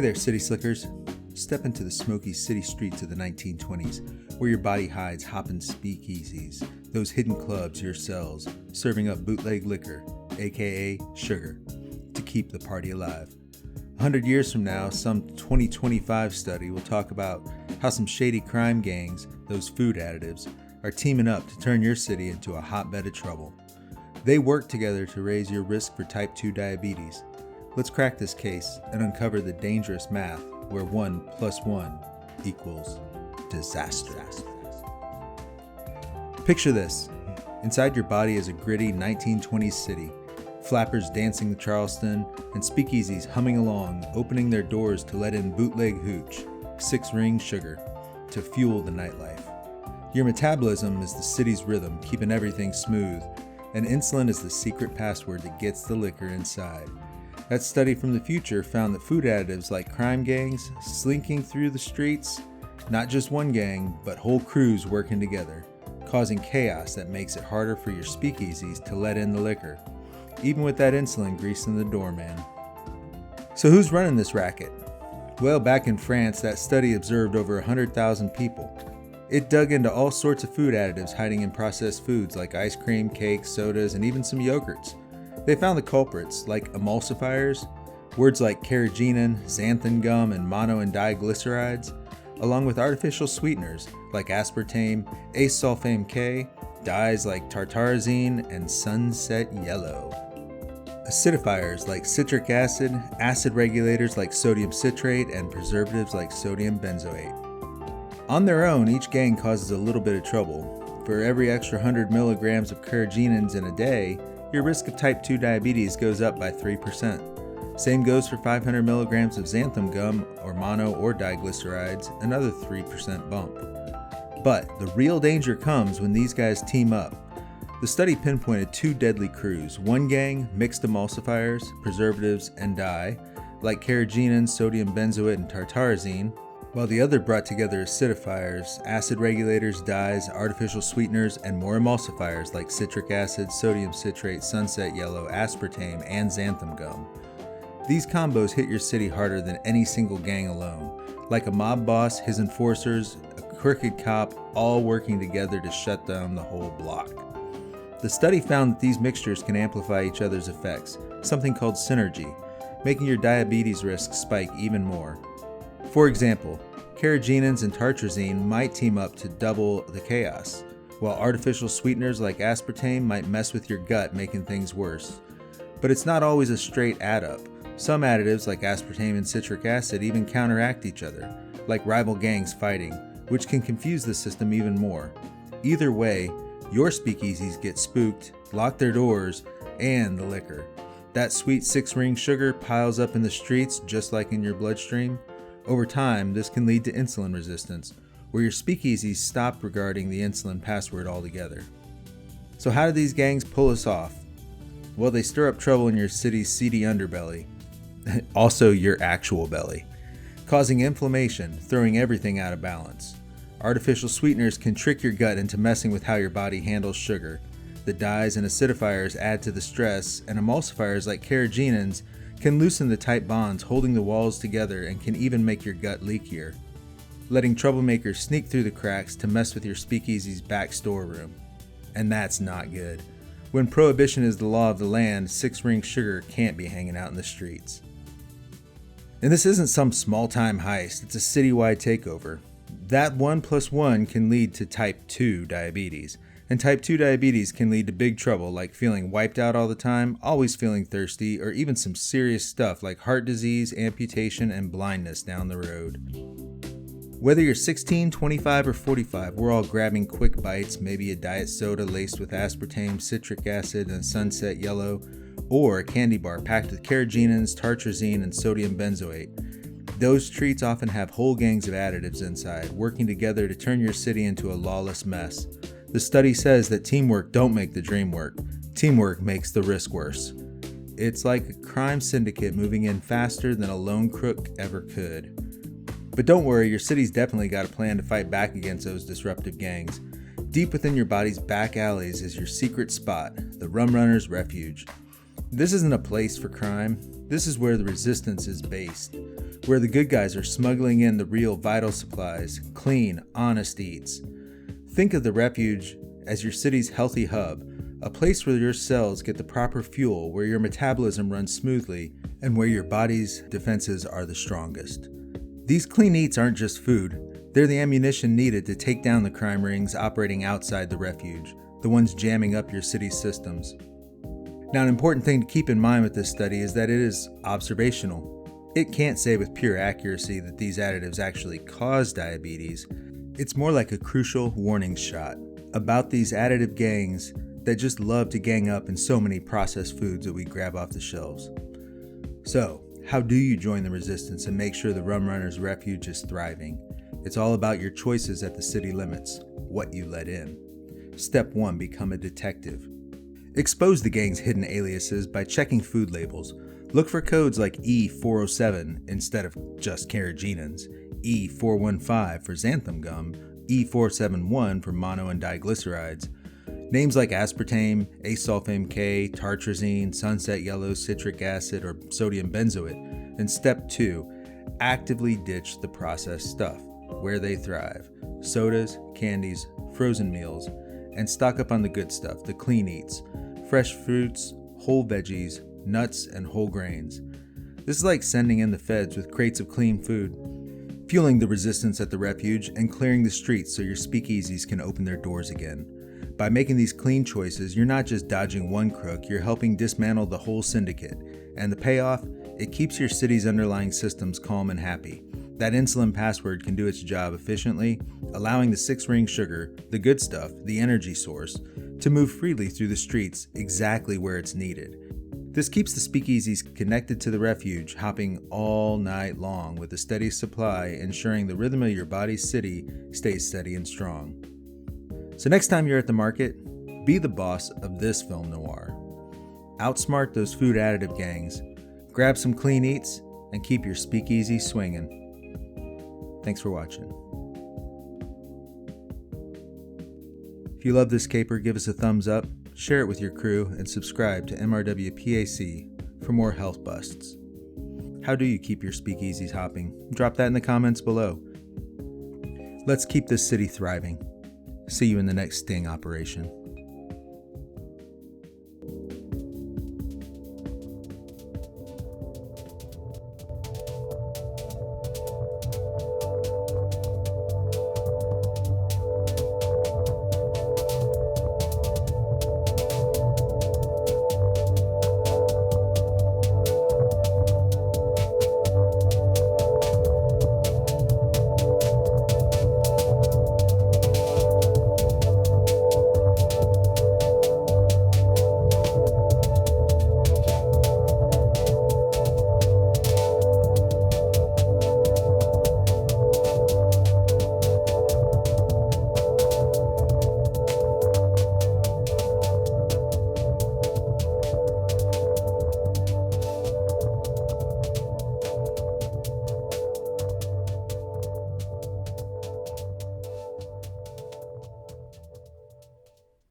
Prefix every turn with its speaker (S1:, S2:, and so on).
S1: there, city slickers. Step into the smoky city streets of the 1920s, where your body hides hoppin' speakeasies, those hidden clubs, your cells, serving up bootleg liquor, aka sugar, to keep the party alive. 100 years from now, some 2025 study will talk about how some shady crime gangs, those food additives, are teaming up to turn your city into a hotbed of trouble. They work together to raise your risk for type 2 diabetes. Let's crack this case and uncover the dangerous math where 1 + 1 equals disaster. Picture this. Inside your body is a gritty 1920s city, flappers dancing the Charleston, and speakeasies humming along, opening their doors to let in bootleg hooch, 6-ring sugar, to fuel the nightlife. Your metabolism is the city's rhythm, keeping everything smooth, and insulin is the secret password that gets the liquor inside. That study from the future found that food additives like crime gangs slinking through the streets, not just one gang, but whole crews working together, causing chaos that makes it harder for your speakeasies to let in the liquor, even with that insulin greasing the doorman. So who's running this racket? Well, back in France, that study observed over 100,000 people. It dug into all sorts of food additives hiding in processed foods like ice cream, cakes, sodas, and even some yogurts. They found the culprits like emulsifiers, words like carrageenan, xanthan gum, and mono and diglycerides, along with artificial sweeteners like aspartame, acesulfame K, dyes like tartarazine, and sunset yellow. Acidifiers like citric acid, acid regulators like sodium citrate, and preservatives like sodium benzoate. On their own, each gang causes a little bit of trouble. For every extra 100 milligrams of carrageenans in a day, your risk of type 2 diabetes goes up by 3%. Same goes for 500 milligrams of xanthan gum or mono or diglycerides, another 3% bump. But the real danger comes when these guys team up. The study pinpointed 2 deadly crews. One gang mixed emulsifiers, preservatives, and dye, like carrageenan, sodium benzoate, and tartarazine, while the other brought together acidifiers, acid regulators, dyes, artificial sweeteners, and more emulsifiers like citric acid, sodium citrate, sunset yellow, aspartame, and xanthan gum. These combos hit your city harder than any single gang alone, like a mob boss, his enforcers, a crooked cop, all working together to shut down the whole block. The study found that these mixtures can amplify each other's effects, something called synergy, making your diabetes risk spike even more. For example, carrageenans and tartrazine might team up to double the chaos, while artificial sweeteners like aspartame might mess with your gut, making things worse. But it's not always a straight add-up. Some additives like aspartame and citric acid even counteract each other, like rival gangs fighting, which can confuse the system even more. Either way, your speakeasies get spooked, lock their doors, and the liquor. That sweet 6-ring sugar piles up in the streets just like in your bloodstream. Over time, this can lead to insulin resistance, where your speakeasies stop regarding the insulin password altogether. So how do these gangs pull us off? Well, they stir up trouble in your city's seedy underbelly, also your actual belly, causing inflammation, throwing everything out of balance. Artificial sweeteners can trick your gut into messing with how your body handles sugar. The dyes and acidifiers add to the stress, and emulsifiers like carrageenans can loosen the tight bonds holding the walls together and can even make your gut leakier, letting troublemakers sneak through the cracks to mess with your speakeasy's back storeroom. And that's not good. When prohibition is the law of the land, 6-ring sugar can't be hanging out in the streets. And this isn't some small-time heist, it's a citywide takeover. That 1 + 1 can lead to type 2 diabetes. And type 2 diabetes can lead to big trouble like feeling wiped out all the time, always feeling thirsty, or even some serious stuff like heart disease, amputation, and blindness down the road. Whether you're 16, 25, or 45, we're all grabbing quick bites, maybe a diet soda laced with aspartame, citric acid, and sunset yellow, or a candy bar packed with carrageenans, tartrazine, and sodium benzoate. Those treats often have whole gangs of additives inside, working together to turn your city into a lawless mess. The study says that teamwork don't make the dream work. Teamwork makes the risk worse. It's like a crime syndicate moving in faster than a lone crook ever could. But don't worry, your city's definitely got a plan to fight back against those disruptive gangs. Deep within your body's back alleys is your secret spot, the Rum Runner's Refuge. This isn't a place for crime. This is where the resistance is based, where the good guys are smuggling in the real vital supplies, clean, honest eats. Think of the refuge as your city's healthy hub, a place where your cells get the proper fuel, where your metabolism runs smoothly, and where your body's defenses are the strongest. These clean eats aren't just food, they're the ammunition needed to take down the crime rings operating outside the refuge, the ones jamming up your city's systems. Now, an important thing to keep in mind with this study is that it is observational. It can't say with pure accuracy that these additives actually cause diabetes. It's more like a crucial warning shot about these additive gangs that just love to gang up in so many processed foods that we grab off the shelves. So, how do you join the resistance and make sure the Rum Runners Refuge is thriving? It's all about your choices at the city limits, what you let in. Step 1, become a detective. Expose the gang's hidden aliases by checking food labels. Look for codes like E407 instead of just carrageenans, E415 for xanthan gum, E471 for mono and diglycerides. Names like aspartame, asulfame K, tartrazine, sunset yellow, citric acid, or sodium benzoate. And step 2, actively ditch the processed stuff, where they thrive. Sodas, candies, frozen meals, and stock up on the good stuff, the clean eats. Fresh fruits, whole veggies, nuts, and whole grains. This is like sending in the feds with crates of clean food, fueling the resistance at the refuge, and clearing the streets so your speakeasies can open their doors again. By making these clean choices, you're not just dodging one crook, you're helping dismantle the whole syndicate. And the payoff? It keeps your city's underlying systems calm and happy. That insulin password can do its job efficiently, allowing the 6-ring sugar, the good stuff, the energy source, to move freely through the streets exactly where it's needed. This keeps the speakeasies connected to the refuge, hopping all night long with a steady supply, ensuring the rhythm of your body's city stays steady and strong. So next time you're at the market, be the boss of this film noir. Outsmart those food additive gangs, grab some clean eats, and keep your speakeasy swinging. Thanks for watching. If you love this caper, give us a thumbs up, share it with your crew, and subscribe to MRWPAC for more health busts. How do you keep your speakeasies hopping? Drop that in the comments below. Let's keep this city thriving. See you in the next sting operation.